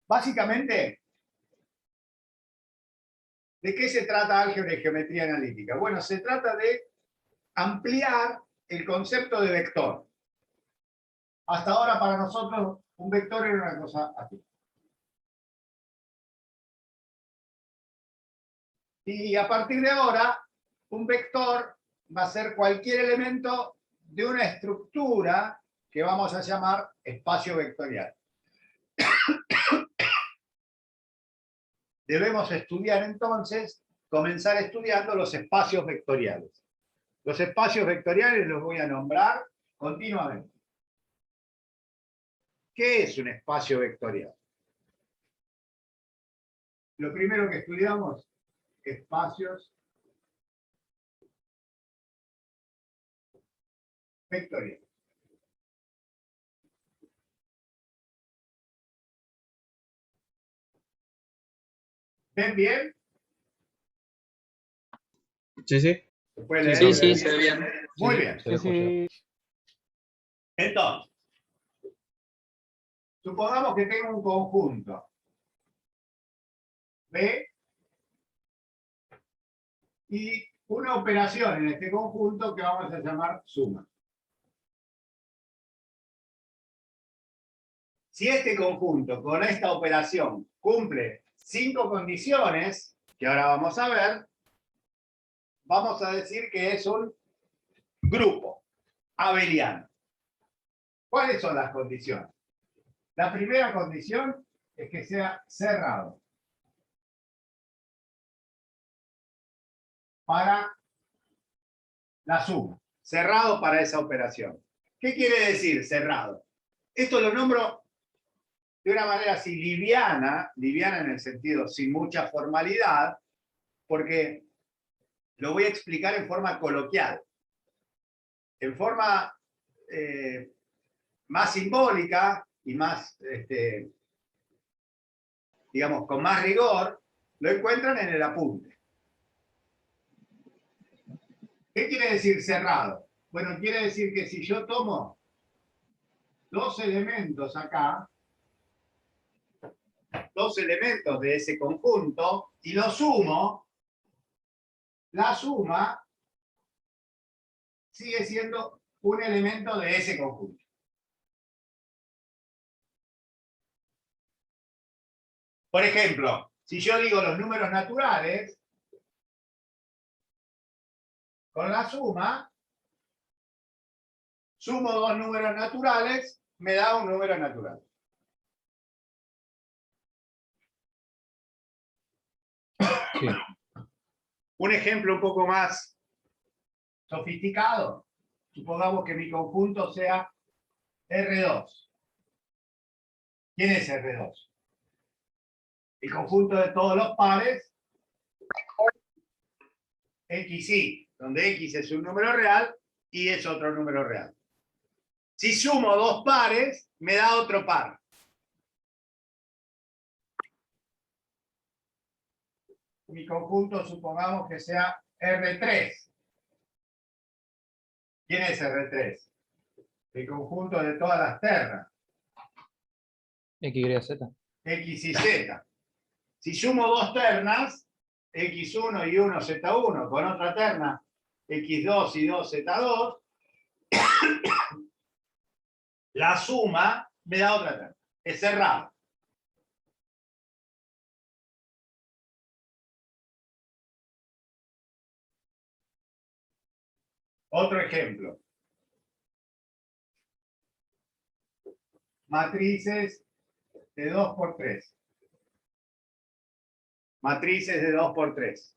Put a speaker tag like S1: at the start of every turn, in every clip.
S1: Básicamente, ¿de qué se trata álgebra y geometría analítica? Bueno, se trata de ampliar el concepto de vector. Hasta ahora para nosotros un vector era una cosa así. Y a partir de ahora, un vector va a ser cualquier elemento de una estructura que vamos a llamar espacio vectorial. Debemos estudiar entonces, comenzar estudiando los espacios vectoriales. Los espacios vectoriales los voy a nombrar continuamente. ¿Qué es un espacio vectorial? Lo primero que estudiamos, espacios vectoriales. ¿Ven bien?
S2: Sí, sí.
S1: ¿Se puede leer?
S3: Sí, sí, se ve bien.
S1: Muy bien.
S2: Sí, sí.
S1: Entonces, supongamos que tengo un conjunto B y una operación en este conjunto que vamos a llamar suma. Si este conjunto con esta operación cumple 5 condiciones, que ahora vamos a ver, vamos a decir que es un grupo abeliano. ¿Cuáles son las condiciones? La primera condición es que sea cerrado para la suma. Cerrado para esa operación. ¿Qué quiere decir cerrado? Esto lo nombro de una manera así liviana, liviana en el sentido sin mucha formalidad, porque lo voy a explicar en forma coloquial. En forma más simbólica y más, digamos, con más rigor, lo encuentran en el apunte. ¿Qué quiere decir cerrado? Bueno, quiere decir que si yo tomo dos elementos acá, dos elementos de ese conjunto, y los sumo, la suma sigue siendo un elemento de ese conjunto. Por ejemplo, si yo digo los números naturales, con la suma, sumo dos números naturales, me da un número natural.
S2: Sí.
S1: Un ejemplo un poco más sofisticado. Supongamos que mi conjunto sea R2. ¿Quién es R2? El conjunto de todos los pares XY, donde X es un número real y es otro número real. Si sumo dos pares, me da otro par. Mi conjunto supongamos que sea R3. ¿Quién es R3? El conjunto de todas las ternas.
S2: X, Y, Z.
S1: X y Z. Si sumo dos ternas, X1 y 1, Z1, con otra terna, X2 y 2, Z2, la suma me da otra terna. Es cerrado. Otro ejemplo. Matrices de 2 por 3. Matrices de 2 por 3.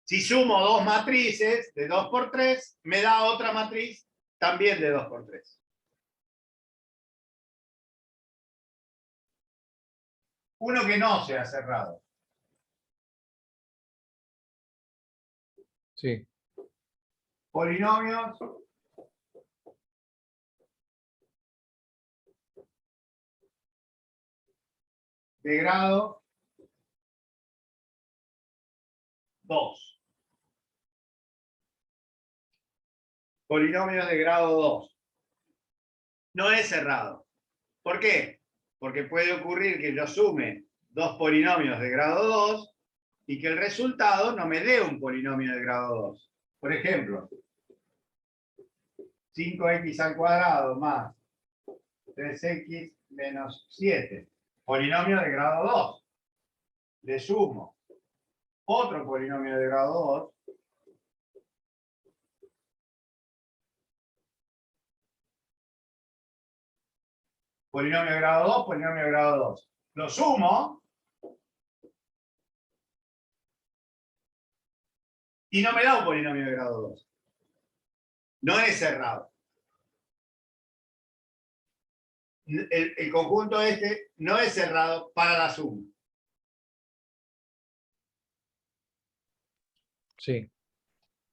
S1: Si sumo dos matrices de 2 por 3, me da otra matriz también de 2 por 3. Uno que no sea cerrado.
S2: Sí.
S1: Polinomios de grado 2. Polinomios de grado 2. No es cerrado. ¿Por qué? Porque puede ocurrir que yo sume dos polinomios de grado 2 y que el resultado no me dé un polinomio de grado 2. Por ejemplo, 5x al cuadrado más 3x menos 7. Polinomio de grado 2. Le sumo otro polinomio de grado 2. Polinomio de grado 2, polinomio de grado 2. Lo sumo y no me da un polinomio de grado 2. No es cerrado. El conjunto este no es cerrado para la suma.
S2: Sí.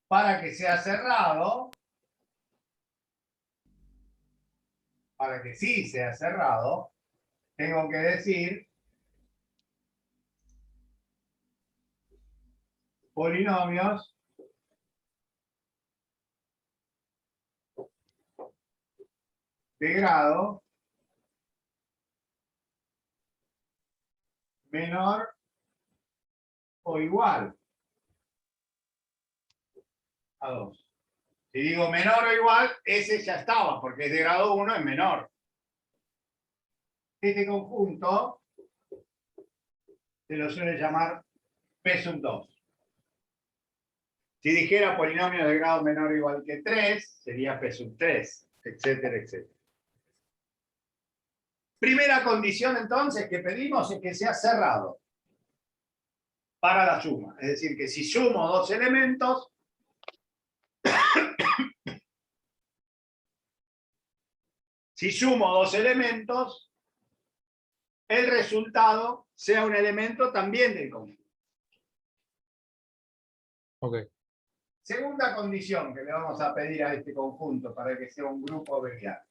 S1: Para que sea cerrado, para que sí sea cerrado, tengo que decir polinomios de grado menor o igual a 2. Si digo menor o igual, ese ya estaba, porque es de grado 1, es menor. Este conjunto se lo suele llamar P sub 2. Si dijera polinomio de grado menor o igual que 3, sería P sub 3, etcétera, etcétera. Primera condición, entonces, que pedimos es que sea cerrado para la suma. Es decir, que si sumo dos elementos, el resultado sea un elemento también del conjunto.
S2: Ok.
S1: Segunda condición que le vamos a pedir a este conjunto para que sea un grupo abeliano.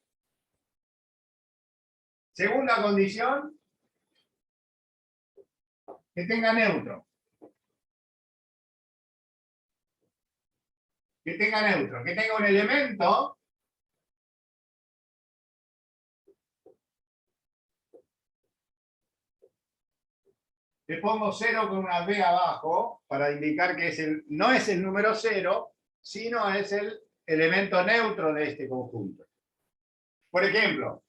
S1: Segunda condición, que tenga neutro. Que tenga neutro, que tenga un elemento le pongo 0 con una B abajo para indicar que no es el número 0, sino es el elemento neutro de este conjunto. Por ejemplo,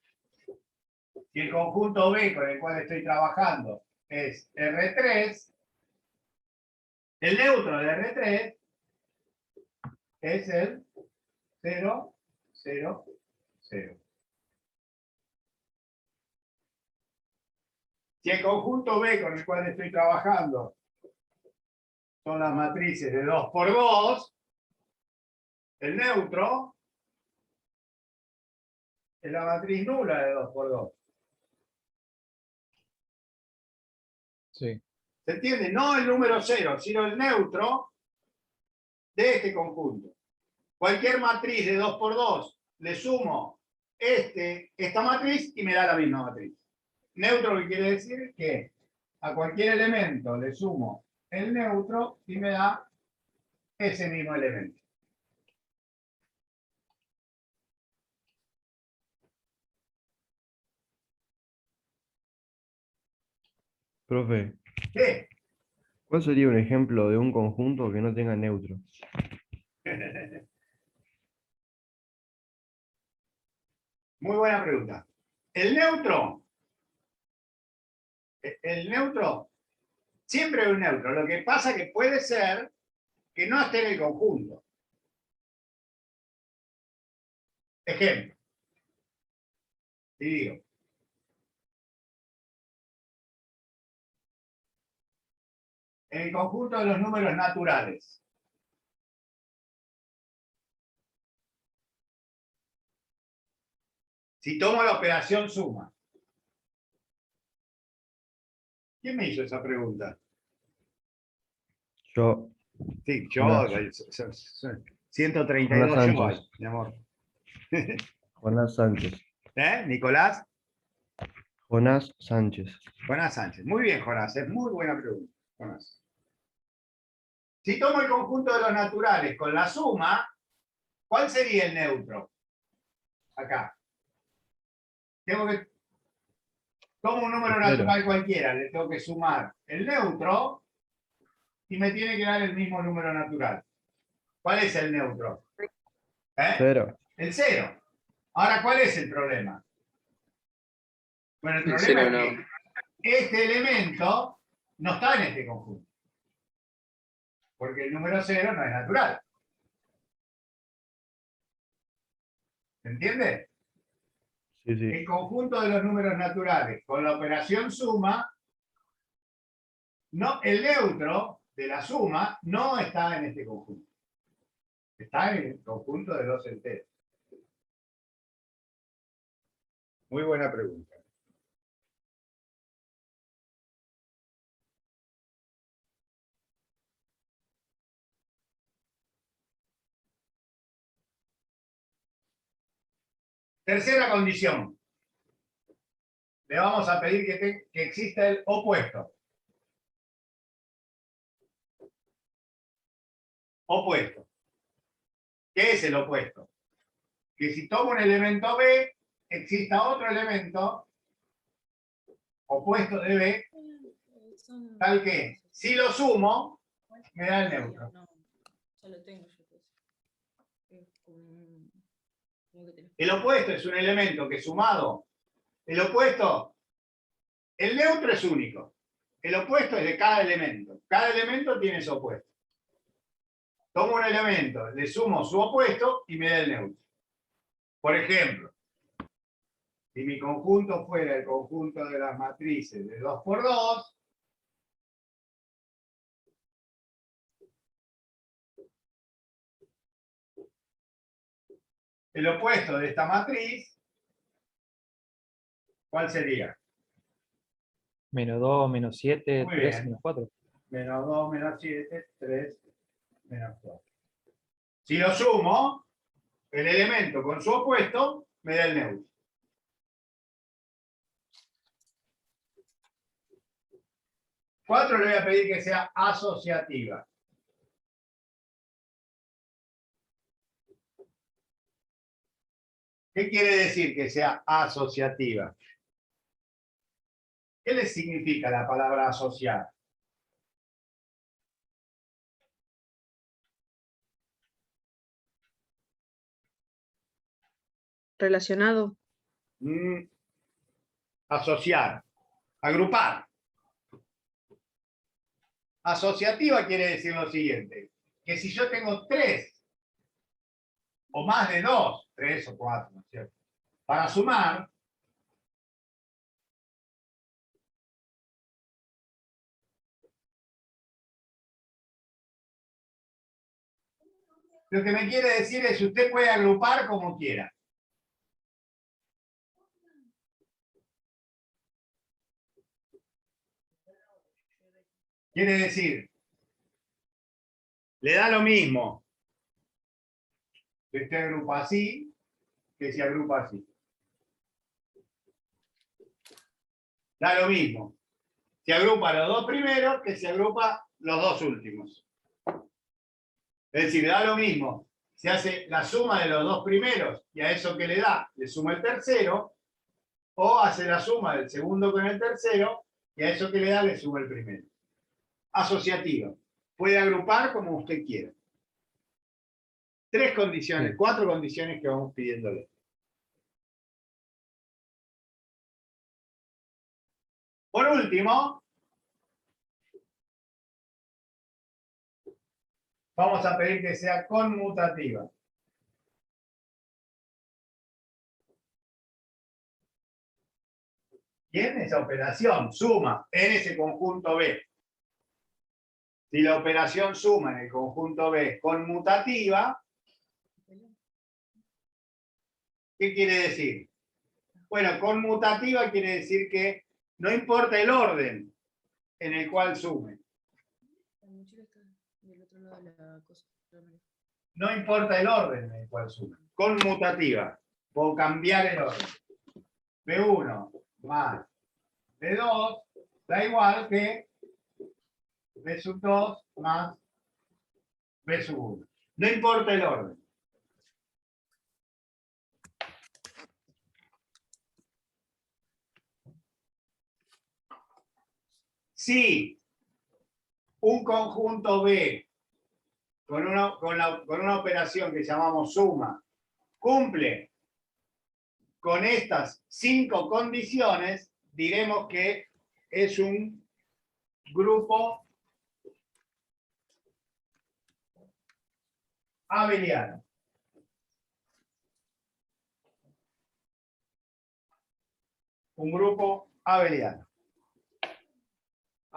S1: si el conjunto B con el cual estoy trabajando es R3, el neutro de R3 es el 0, 0, 0. Si el conjunto B con el cual estoy trabajando son las matrices de 2 por 2, el neutro es la matriz nula de 2 por 2.
S2: Sí.
S1: ¿Se entiende? No el número 0, sino el neutro de este conjunto. Cualquier matriz de 2 por 2 le sumo esta matriz y me da la misma matriz. Neutro, lo que quiere decir que a cualquier elemento le sumo el neutro y me da ese mismo elemento.
S3: Profe,
S1: ¿Qué?
S3: ¿cuál sería un ejemplo de un conjunto que no tenga neutro?
S1: Muy buena pregunta. El neutro siempre es un neutro. Lo que pasa es que puede ser que no esté en el conjunto. Ejemplo. Y digo, en el conjunto de los números naturales, si tomo la operación suma. ¿Quién me hizo esa pregunta?
S3: Yo,
S1: Sí, yo,
S3: Jonás.
S1: 132
S3: Jonás
S1: yo hay,
S3: Sánchez.
S1: mi amor.
S3: Jonás Sánchez.
S1: ¿Nicolás?
S3: Jonás Sánchez.
S1: Jonás Sánchez. Muy bien, Jonás, es muy buena pregunta. Jonás. Si tomo el conjunto de los naturales con la suma, ¿cuál sería el neutro? Acá. Tomo un número
S3: Cero.
S1: natural cualquiera, le tengo que sumar el neutro y me tiene que dar el mismo número natural. ¿Cuál es el neutro? ¿Eh?
S3: 0.
S1: El 0. Ahora, ¿cuál es el problema? Bueno, el
S4: El
S1: problema
S4: cero
S1: es que este elemento no está en este conjunto. Porque el número 0 no es natural. ¿Se entiende?
S3: Sí, sí.
S1: El conjunto de los números naturales con la operación suma, no, el neutro de la suma no está en este conjunto. Está en el conjunto de los enteros. Muy buena pregunta. Tercera condición. Le vamos a pedir que exista el opuesto. Opuesto. ¿Qué es el opuesto? Que si tomo un elemento B, exista otro elemento opuesto de B, tal que si lo sumo, me da el neutro.
S5: No, ya lo tengo yo. Es como que tenés.
S1: El opuesto es un elemento que sumado, el opuesto, el neutro es único. El opuesto es de cada elemento. Cada elemento tiene su opuesto. Tomo un elemento, le sumo su opuesto y me da el neutro. Por ejemplo, si mi conjunto fuera el conjunto de las matrices de 2 por 2, el opuesto de esta matriz, ¿cuál sería?
S2: -2, -7,
S1: Muy
S2: 3,
S1: bien.
S2: -4.
S1: Menos 2, menos 7, 3, menos 4. Si lo sumo, el elemento con su opuesto me da el neutro. Cuatro le voy a pedir que sea asociativa. ¿Qué quiere decir que sea asociativa? ¿Qué le significa la palabra asociar?
S6: Relacionado.
S1: Asociar, agrupar. Asociativa quiere decir lo siguiente, que si yo tengo 3 o más de 2, 3 o 4, ¿no es cierto? Para sumar, lo que me quiere decir es que usted puede agrupar como quiera. Quiere decir, le da lo mismo que usted agrupa así que si agrupa así. Da lo mismo. Si agrupa los dos primeros que si agrupa los dos últimos. Es decir, da lo mismo. Se hace la suma de los dos primeros y a eso que le da, le suma el tercero, o hace la suma del segundo con el tercero y a eso que le da, le suma el primero. Asociativa. Puede agrupar como usted quiera. 3 condiciones,
S2: Sí.
S1: 4 condiciones que vamos pidiéndole. Por último, vamos a pedir que sea conmutativa. Y en esa operación suma en ese conjunto B. Si la operación suma en el conjunto B es conmutativa, ¿qué quiere decir? Bueno, conmutativa quiere decir que no importa el orden en el cual sume.
S5: La mochila está del otro lado de la cosa.
S1: No importa el orden en el cual sume. Conmutativa. Puedo cambiar el orden. B1 más B2 da igual que B sub 2 más B sub 1. No importa el orden. Si un conjunto B con una operación que llamamos suma cumple con estas 5 condiciones, diremos que es un grupo abeliano. Un grupo abeliano.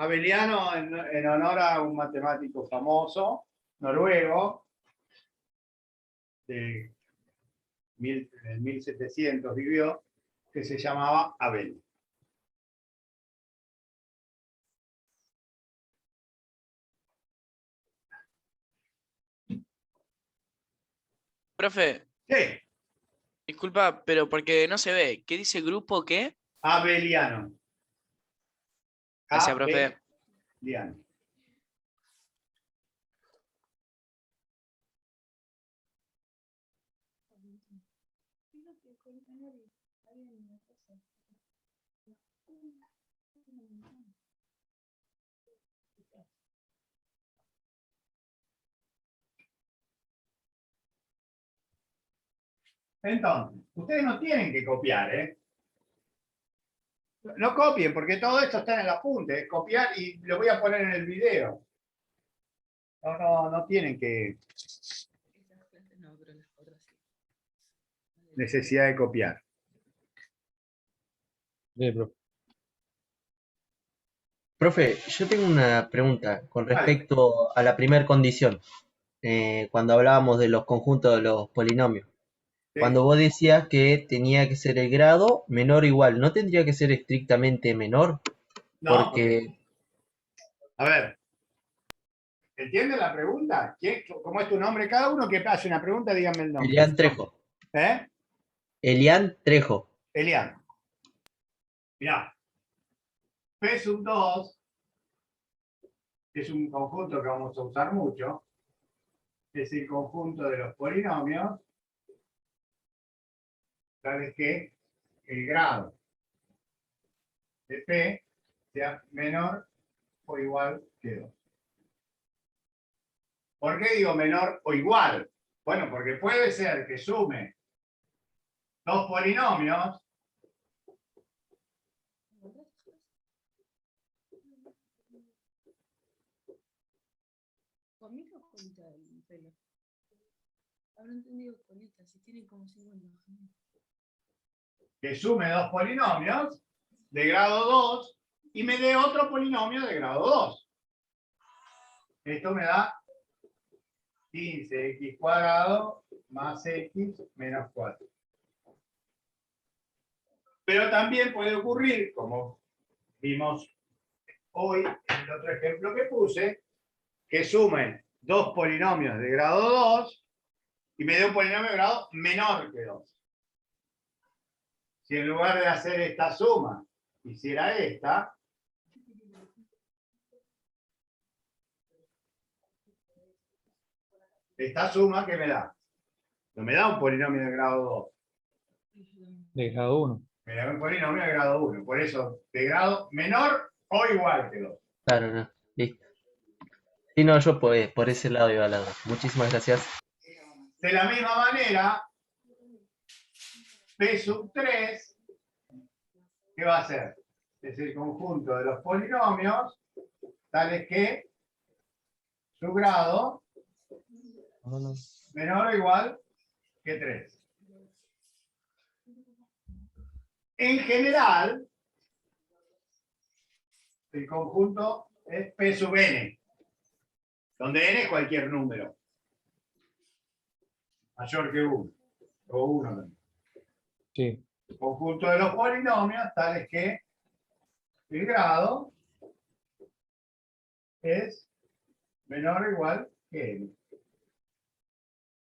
S1: Abeliano en honor a un matemático famoso, noruego, del 1700 vivió, que se llamaba Abel.
S4: Profe,
S1: Sí,
S4: disculpa, pero porque no se ve. ¿Qué dice grupo qué?
S1: abeliano.
S4: Gracias, profe.
S1: Abeliano. Entonces, ustedes no tienen que copiar, ¿eh? No copien, porque todo esto está en el apunte. Copiar y lo voy a poner en el video. No tienen que
S5: Esas clases no, pero las otras sí.
S1: necesidad de copiar.
S2: Sí, profe.
S6: Profe, yo tengo una pregunta con
S1: Vale.
S6: respecto a la primera condición, cuando hablábamos de los conjuntos de los polinomios.
S1: ¿Sí?
S6: Cuando vos decías que tenía que ser el grado menor o igual, ¿no tendría que ser estrictamente menor?
S1: No,
S6: Porque,
S1: a ver, ¿entienden la pregunta? ¿Cómo es tu nombre? Cada uno que hace una pregunta, díganme el nombre.
S6: Elian Trejo,
S1: ¿Eh?
S6: Elian Trejo,
S1: Elian. Mirá. P sub 2 es un conjunto que vamos a usar mucho. Es el conjunto de los polinomios, tales que el grado de P sea menor o igual que 2. ¿Por qué digo menor o igual? Bueno, porque puede ser que sume 2 polinomios
S5: ¿Conmigo o colita el pelo? Habrá entendido colita, si tienen como 50.
S1: que sume 2 polinomios de grado 2 y me dé otro polinomio de grado 2. Esto me da 15x cuadrado más x menos 4. Pero también puede ocurrir, como vimos hoy en el otro ejemplo que puse, que sumen 2 polinomios de grado 2 y me dé un polinomio de grado menor que 2. Si en lugar de hacer esta suma hiciera esta, esta suma, ¿qué me da? No me da un polinomio de grado 2,
S2: De grado 1.
S1: me da un polinomio de grado 1. Por eso, de grado menor o igual que 2.
S6: claro, no, listo. Sí, no, yo por ese lado iba a la. Muchísimas gracias.
S1: De la misma manera, P sub 3, ¿qué va a ser? Es el conjunto de los polinomios, tales que su grado menor o igual que 3. En general, el conjunto es P sub n, donde n es cualquier número mayor que 1, o 1 también.
S2: Sí.
S1: Conjunto de los polinomios, tales que el grado es menor o igual que n.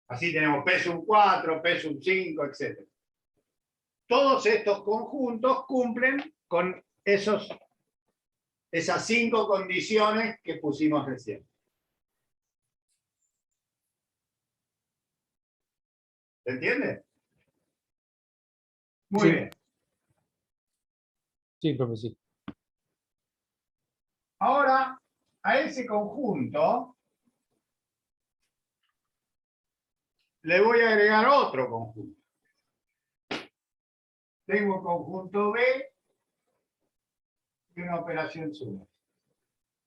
S1: Así tenemos P sub 4, P sub 5, etc. Todos estos conjuntos cumplen con esas 5 condiciones que pusimos recién. ¿Se entiende? Muy
S6: Sí.
S1: bien.
S2: Sí, profe, sí.
S1: Ahora, a ese conjunto le voy a agregar otro conjunto. Tengo un conjunto B y una operación suma.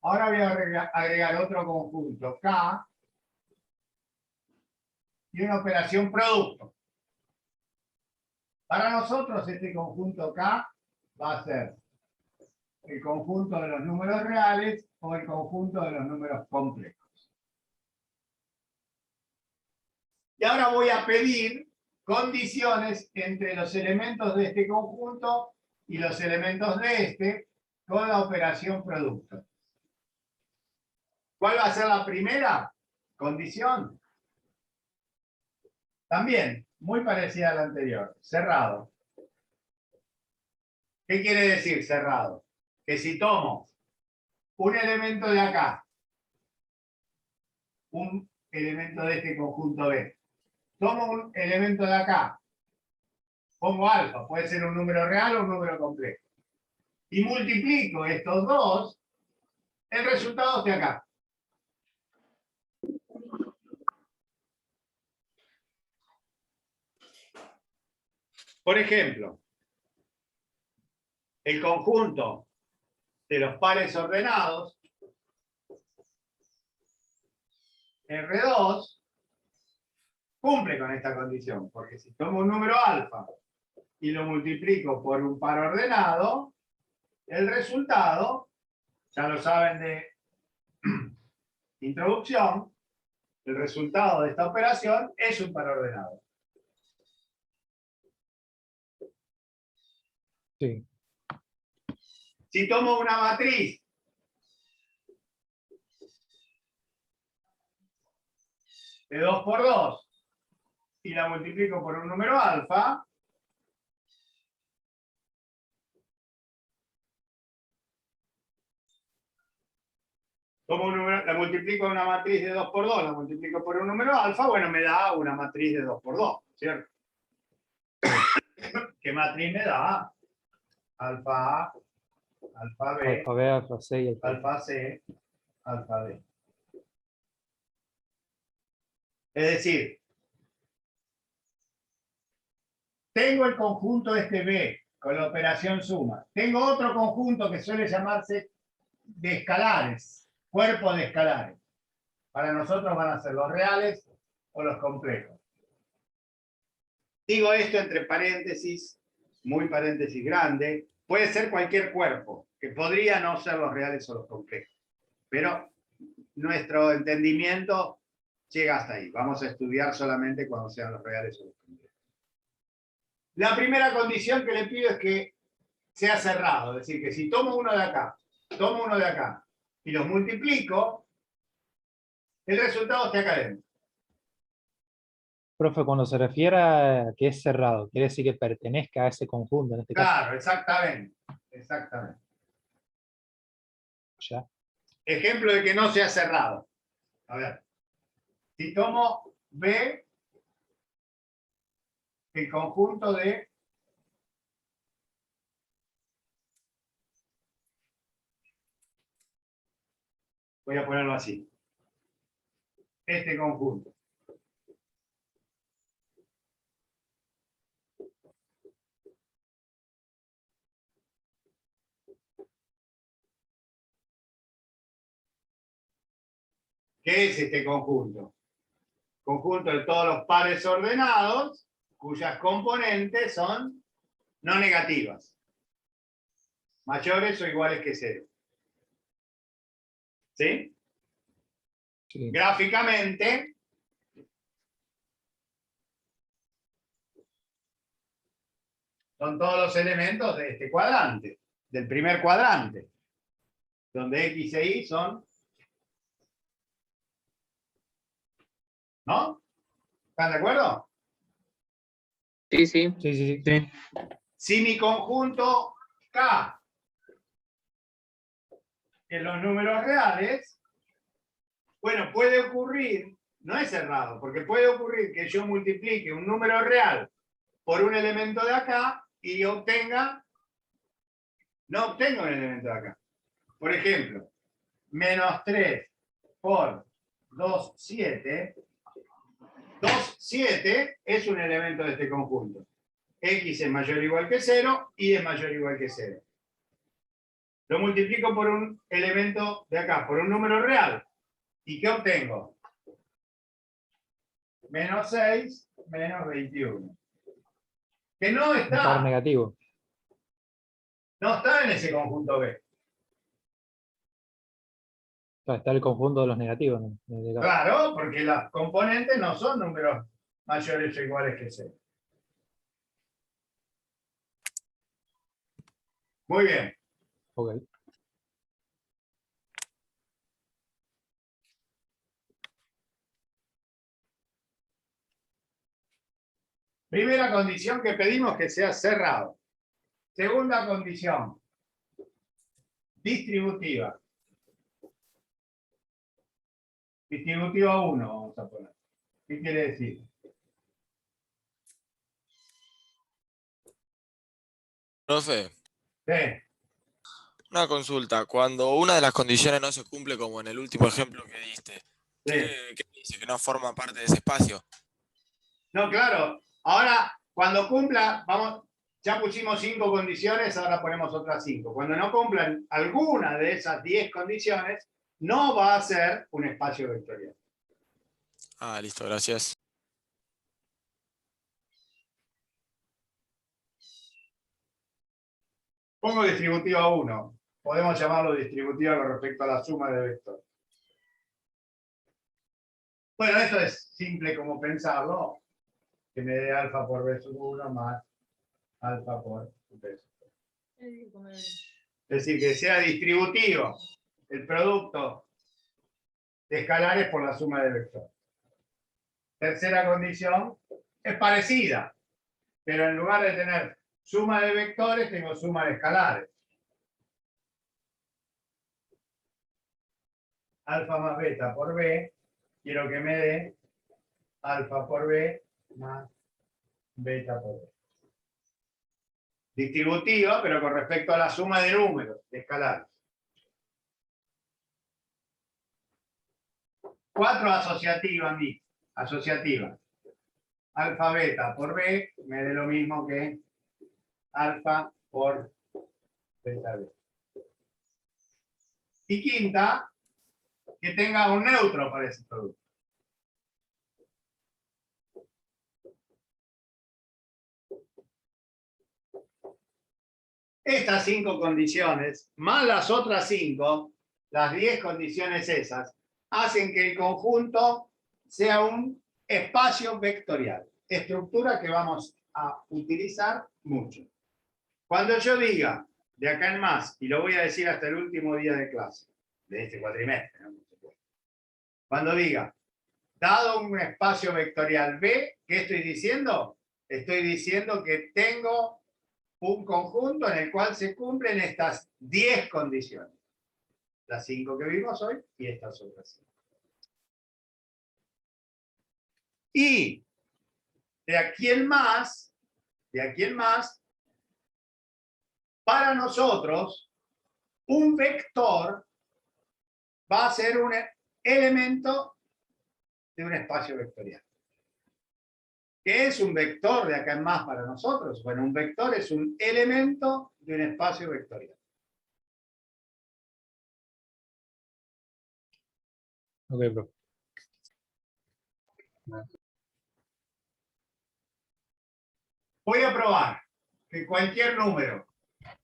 S1: Ahora voy a agregar otro conjunto K y una operación producto. Para nosotros este conjunto K va a ser el conjunto de los números reales o el conjunto de los números complejos. Y ahora voy a pedir condiciones entre los elementos de este conjunto y los elementos de este con la operación producto. ¿Cuál va a ser la primera condición? También, muy parecida a la anterior, cerrado. ¿Qué quiere decir cerrado? Que si tomo un elemento de acá, un elemento de este conjunto B, tomo un elemento de acá, pongo alfa, puede ser un número real o un número complejo, y multiplico estos dos, el resultado está acá. Por ejemplo, el conjunto de los pares ordenados, R2, cumple con esta condición, porque si tomo un número alfa y lo multiplico por un par ordenado, el resultado, ya lo saben de introducción, el resultado de esta operación es un par ordenado.
S2: Sí.
S1: Si tomo una matriz de 2 por 2 y la multiplico por un número alfa, la multiplico en una matriz de 2 por 2, la multiplico por un número alfa, bueno, me da una matriz de 2 por 2, ¿cierto? ¿Qué matriz me da? Alfa A, alfa B,
S2: Alfa B, alfa C y
S1: alfa C, alfa D. Es decir, tengo el conjunto este B con la operación suma. Tengo otro conjunto que suele llamarse de escalares, cuerpo de escalares. Para nosotros van a ser los reales o los complejos. Digo esto entre paréntesis, muy paréntesis grande. Puede ser cualquier cuerpo, que podría no ser los reales o los complejos. Pero nuestro entendimiento llega hasta ahí. Vamos a estudiar solamente cuando sean los reales o los complejos. La primera condición que le pido es que sea cerrado. Es decir, que si tomo uno de acá, tomo uno de acá y los multiplico, el resultado está acá adentro.
S2: Profe, cuando se refiere a que es cerrado, quiere decir que pertenezca a ese conjunto, en este caso.
S1: Claro, exactamente. Exactamente.
S2: Ya.
S1: Ejemplo de que no sea cerrado. A ver. Si tomo B, el conjunto de voy a ponerlo así. Este conjunto. ¿Qué es este conjunto? Conjunto de todos los pares ordenados cuyas componentes son no negativas. Mayores o iguales que 0. ¿Sí?
S2: Sí.
S1: Gráficamente, son todos los elementos de este cuadrante, del primer cuadrante, donde X e Y son, ¿no? ¿Están de acuerdo?
S4: Sí, sí.
S2: Sí, sí, sí.
S6: Sí.
S1: Si mi conjunto K en los números reales, bueno, puede ocurrir, no es cerrado, porque puede ocurrir que yo multiplique un número real por un elemento de acá y no obtenga un elemento de acá. Por ejemplo, menos 3 por 2, 7. 2, 7 es un elemento de este conjunto. X es mayor o igual que 0, y es mayor o igual que 0. Lo multiplico por un elemento de acá, por un número real. ¿Y qué obtengo? Menos 6, menos 21. Que no
S2: Un par
S1: está,
S2: negativo.
S1: no está en ese conjunto B.
S2: O sea, está el conjunto de los negativos, ¿no? En este caso.
S1: Claro, porque las componentes no son números mayores o iguales que 0. Muy bien.
S2: Ok.
S1: Primera condición que pedimos que sea cerrado. Segunda condición, distributiva. Distributiva 1, vamos a poner. ¿Qué quiere decir?
S7: Profe,
S1: Sí,
S7: una consulta. Cuando una de las condiciones no se cumple, como en el último ejemplo que diste,
S1: sí.
S7: ¿qué dice? ¿Que no forma parte de ese espacio?
S1: No, claro. Ahora, cuando cumpla, vamos, ya pusimos 5 condiciones, ahora ponemos otras 5. Cuando no cumplan alguna de esas 10 condiciones, no va a ser un espacio vectorial.
S7: Ah, listo, gracias.
S1: Pongo distributiva 1. Podemos llamarlo distributiva con respecto a la suma de vectores. Bueno, esto es simple como pensarlo, que me dé alfa por b sub 1 más alfa por b sub 1. Es decir, que sea distributivo el producto de escalares por la suma de vectores. Tercera condición es parecida, pero en lugar de tener suma de vectores, tengo suma de escalares. Alfa más beta por b, quiero que me dé alfa por b más beta por b. Distributiva, pero con respecto a la suma de números, de escalares. 4 asociativa, asociativa. Alfa beta por b me dé lo mismo que alfa por beta b. Y quinta, que tenga un neutro para ese producto. Estas 5 condiciones, más las otras 5, las 10 condiciones esas, hacen que el conjunto sea un espacio vectorial. Estructura que vamos a utilizar mucho. Cuando yo diga, de acá en más, y lo voy a decir hasta el último día de clase, de este cuatrimestre, ¿no? Cuando diga, dado un espacio vectorial B, ¿qué estoy diciendo? Estoy diciendo que tengo un conjunto en el cual se cumplen estas 10 condiciones. Las 5 que vimos hoy y estas otras 5. Y de aquí en más, para nosotros, un vector va a ser un elemento de un espacio vectorial. ¿Qué es un vector de acá en más para nosotros? Bueno, un vector es un elemento de un espacio vectorial.
S2: Ok, profe.
S1: Voy a probar que cualquier número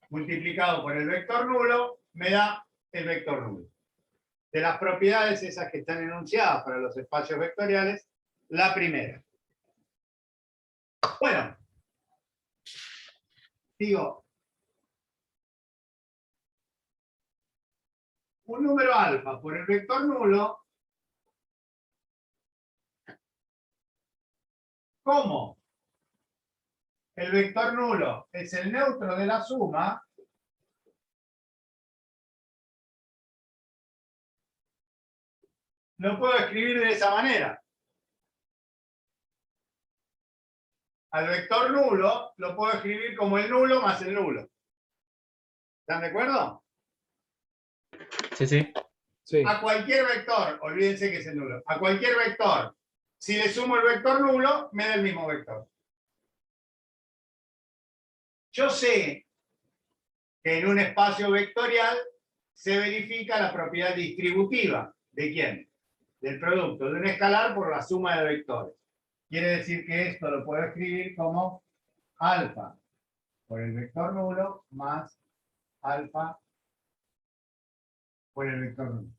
S1: multiplicado por el vector nulo me da el vector nulo. De las propiedades esas que están enunciadas para los espacios vectoriales, la primera. Bueno, digo, un número alfa por el vector nulo, ¿cómo? El vector nulo es el neutro de la suma, lo puedo escribir de esa manera. Al vector nulo lo puedo escribir como el nulo más el nulo. ¿Están de acuerdo?
S6: Sí, sí.
S2: Sí,
S1: A cualquier vector, olvídense que es el nulo, a cualquier vector, si le sumo el vector nulo, me da el mismo vector. Yo sé que en un espacio vectorial se verifica la propiedad distributiva. ¿De quién? Del producto de un escalar por la suma de vectores. Quiere decir que esto lo puedo escribir como alfa por el vector nulo más alfa por el vector nulo.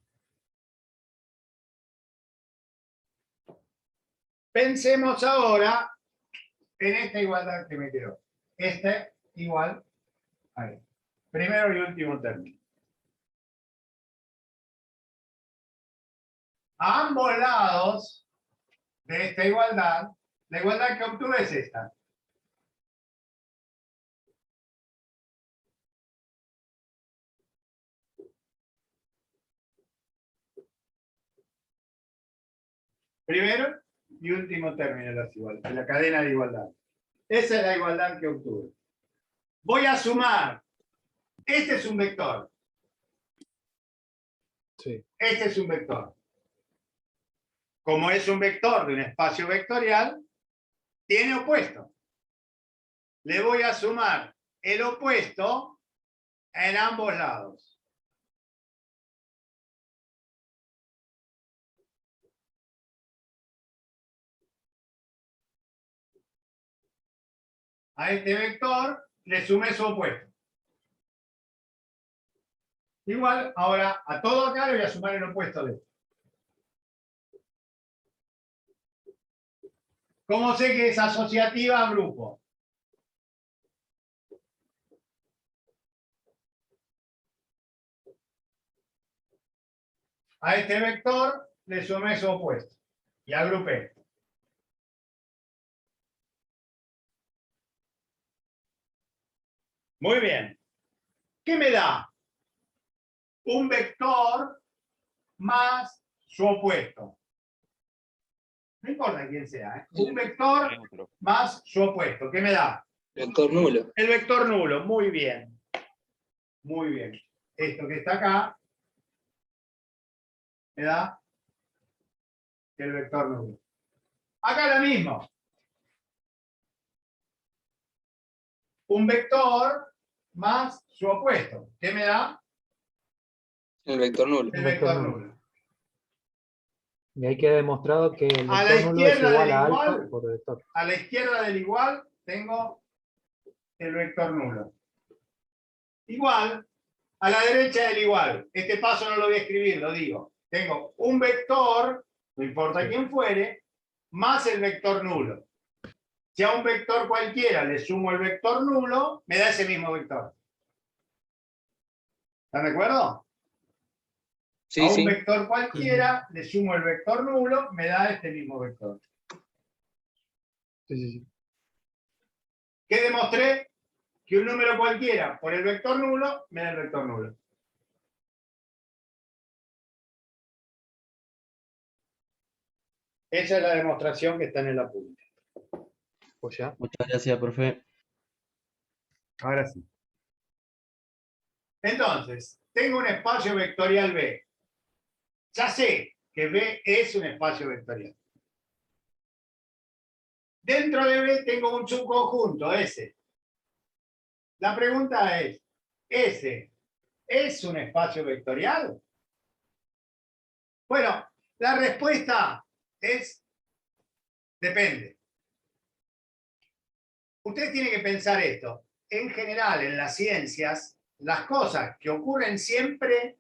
S1: Pensemos ahora en esta igualdad que me quedó. Este igual a este. Primero y último término. A ambos lados de esta igualdad, la igualdad que obtuve es esta. Primero y último término de la cadena de igualdad. Esa es la igualdad que obtuve. Voy a sumar. Este es un vector.
S2: sí.
S1: Este es un vector. Como es un vector de un espacio vectorial, tiene opuesto. Le voy a sumar el opuesto en ambos lados. A este vector le sumé su opuesto. Igual, ahora a todo acá le voy a sumar el opuesto de esto. ¿Cómo sé que es asociativa a grupo? A este vector le sumé su opuesto y agrupé. Muy bien. ¿Qué me da? Un vector más su opuesto. No importa quién sea, ¿eh? Un vector más su opuesto. ¿Qué me da?
S8: Vector nulo.
S1: El vector nulo. Muy bien. Muy bien. Esto que está acá me da el vector nulo. Acá lo mismo. Un vector más su opuesto. ¿Qué me da?
S8: El vector nulo.
S1: El vector nulo.
S2: Y ahí queda demostrado que el
S1: A la
S2: vector nulo es
S1: izquierda
S2: igual
S1: del
S2: a
S1: igual.
S2: alfa por vector.
S1: A la izquierda del igual tengo el vector nulo. Igual, a la derecha del igual. Este paso no lo voy a escribir, lo digo. Tengo un vector, no importa quién fuere, más el vector nulo. Si a un vector cualquiera le sumo el vector nulo, me da ese mismo vector. ¿Están de acuerdo?
S8: Sí,
S1: A un
S8: sí.
S1: vector cualquiera le sumo el vector nulo, me da este mismo vector.
S2: Sí, sí, sí.
S1: ¿Qué demostré? Que un número cualquiera por el vector nulo me da el vector nulo. Esa es la demostración que está en el apunte.
S2: Pues ya.
S6: Muchas gracias, profe.
S1: Ahora sí. Entonces, tengo un espacio vectorial B. Ya sé que B es un espacio vectorial. Dentro de B tengo un subconjunto, S. La pregunta es, ¿S es un espacio vectorial? Bueno, la respuesta es depende. Ustedes tienen que pensar esto. En general, en las ciencias, las cosas que ocurren siempre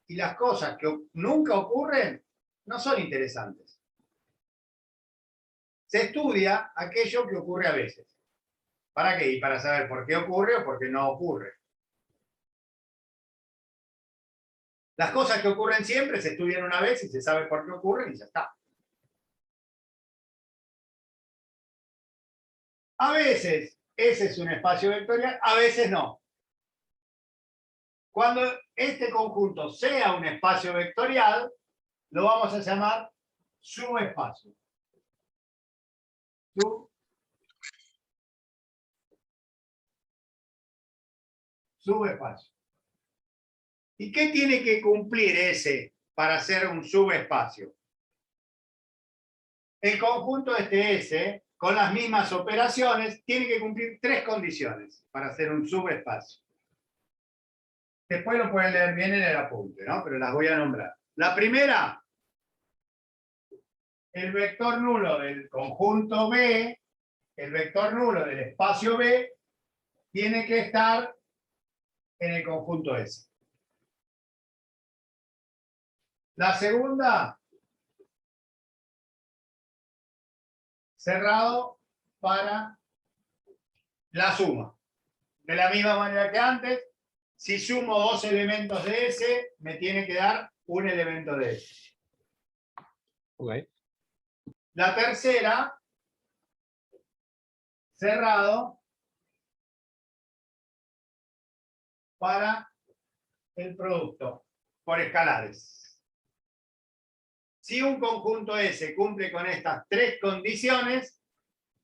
S1: y las cosas que nunca ocurren no son interesantes. Se estudia aquello que ocurre a veces. ¿Para qué? Y para saber por qué ocurre o por qué no ocurre. Las cosas que ocurren siempre se estudian una vez y se sabe por qué ocurren y ya está. A veces ese es un espacio vectorial, a veces no. Cuando este conjunto sea un espacio vectorial, lo vamos a llamar subespacio. Subespacio. ¿Y qué tiene que cumplir S para ser un subespacio? El conjunto este S, con las mismas operaciones, tiene que cumplir 3 condiciones para ser un subespacio. Después lo pueden leer bien en el apunte, ¿no? Pero las voy a nombrar. La primera, el vector nulo del conjunto B, el vector nulo del espacio B, tiene que estar en el conjunto S. La segunda, cerrado para la suma. De la misma manera que antes, si sumo 2 elementos de S, me tiene que dar un elemento de S.
S2: Ok.
S1: La tercera, cerrado para el producto por escalares. Si un conjunto S cumple con estas 3 condiciones,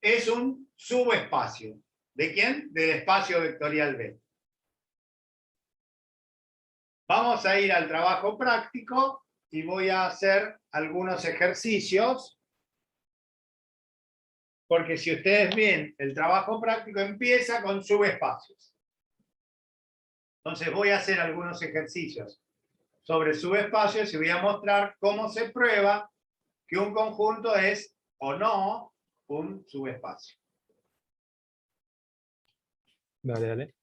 S1: es un subespacio. ¿De quién? Del espacio vectorial B. Vamos a ir al trabajo práctico y voy a hacer algunos ejercicios. Porque si ustedes ven, el trabajo práctico empieza con subespacios. Entonces voy a hacer algunos ejercicios sobre subespacios y voy a mostrar cómo se prueba que un conjunto es o no un subespacio.
S2: Dale, dale.